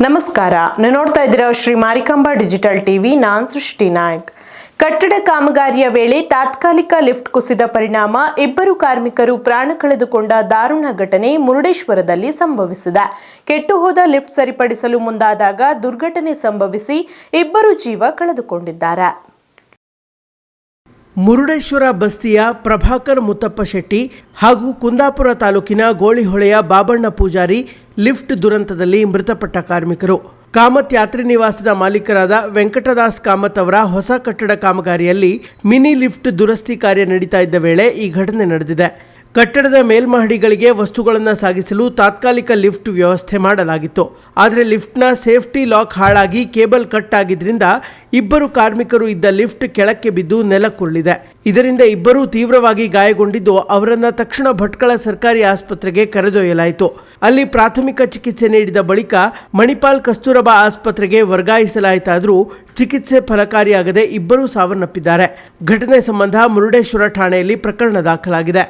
ನಮಸ್ಕಾರ, ನೀವು ನೋಡ್ತಾ ಇದ್ದೀರಾ ಶ್ರೀ ಮಾರಿಕಾಂಬಾ ಡಿಜಿಟಲ್ ಟಿವಿ. ನಾನು ಸೃಷ್ಟಿ ನಾಯಕ್. ಕಟ್ಟಡ ಕಾಮಗಾರಿಯ ವೇಳೆ ತಾತ್ಕಾಲಿಕ ಲಿಫ್ಟ್ ಕುಸಿದ ಪರಿಣಾಮ ಇಬ್ಬರು ಕಾರ್ಮಿಕರು ಪ್ರಾಣ ಕಳೆದುಕೊಂಡ ದಾರುಣ ಘಟನೆ ಮುರುಡೇಶ್ವರದಲ್ಲಿ ಸಂಭವಿಸಿದೆ. ಕೆಟ್ಟು ಹೋದ ಲಿಫ್ಟ್ ಸರಿಪಡಿಸಲು ಮುಂದಾದಾಗ ದುರ್ಘಟನೆ ಸಂಭವಿಸಿ ಇಬ್ಬರು ಜೀವ ಕಳೆದುಕೊಂಡಿದ್ದಾರೆ. ಮುರುಡೇಶ್ವರ ಬಸ್ತಿಯ ಪ್ರಭಾಕರ್ ಮುತ್ತಪ್ಪ ಶೆಟ್ಟಿ ಹಾಗೂ ಕುಂದಾಪುರ ತಾಲೂಕಿನ ಗೋಳಿಹೊಳೆಯ ಬಾಬಣ್ಣ ಪೂಜಾರಿ ಲಿಫ್ಟ್ ದುರಂತದಲ್ಲಿ ಮೃತಪಟ್ಟ ಕಾರ್ಮಿಕರು. ಕಾಮತ್ ಯಾತ್ರಿ ನಿವಾಸದ ಮಾಲೀಕರಾದ ವೆಂಕಟದಾಸ್ ಕಾಮತ್ ಅವರ ಹೊಸ ಕಟ್ಟಡ ಕಾಮಗಾರಿಯಲ್ಲಿ ಮಿನಿ ಲಿಫ್ಟ್ ದುರಸ್ತಿ ಕಾರ್ಯ ನಡೀತಾ ಇದ್ದ ವೇಳೆ ಈ ಘಟನೆ ನಡೆದಿದೆ. ಕಟ್ಟಡದ ಮೇಲ್ಮಹಡಿಗಳಿಗೆ ವಸ್ತುಗಳನ್ನು ಸಾಗಿಸಲು ತಾತ್ಕಾಲಿಕ ಲಿಫ್ಟ್ ವ್ಯವಸ್ಥೆ ಮಾಡಲಾಗಿತ್ತು. ಆದರೆ ಲಿಫ್ಟ್ನ ಸೇಫ್ಟಿ ಲಾಕ್ ಹಾಳಾಗಿ ಕೇಬಲ್ ಕಟ್ ಆಗಿದ್ದರಿಂದ ಇಬ್ಬರು ಕಾರ್ಮಿಕರು ಇದ್ದ ಲಿಫ್ಟ್ ಕೆಳಕ್ಕೆ ಬಿದ್ದು ನೆಲಕ್ಕುರುಳಿದೆ. ಇದರಿಂದ ಇಬ್ಬರೂ ತೀವ್ರವಾಗಿ ಗಾಯಗೊಂಡಿದ್ದು ಅವರನ್ನು ತಕ್ಷಣ ಭಟ್ಕಳ ಸರ್ಕಾರಿ ಆಸ್ಪತ್ರೆಗೆ ಕರೆದೊಯ್ಯಲಾಯಿತು. ಅಲ್ಲಿ ಪ್ರಾಥಮಿಕ ಚಿಕಿತ್ಸೆ ನೀಡಿದ ಬಳಿಕ ಮಣಿಪಾಲ್ ಕಸ್ತೂರಬಾ ಆಸ್ಪತ್ರೆಗೆ ವರ್ಗಾಯಿಸಲಾಯಿತಾದರೂ ಚಿಕಿತ್ಸೆ ಫಲಕಾರಿಯಾಗದೆ ಇಬ್ಬರೂ ಸಾವನ್ನಪ್ಪಿದ್ದಾರೆ. ಘಟನೆ ಸಂಬಂಧ ಮುರುಡೇಶ್ವರ ಠಾಣೆಯಲ್ಲಿ ಪ್ರಕರಣ ದಾಖಲಾಗಿದೆ.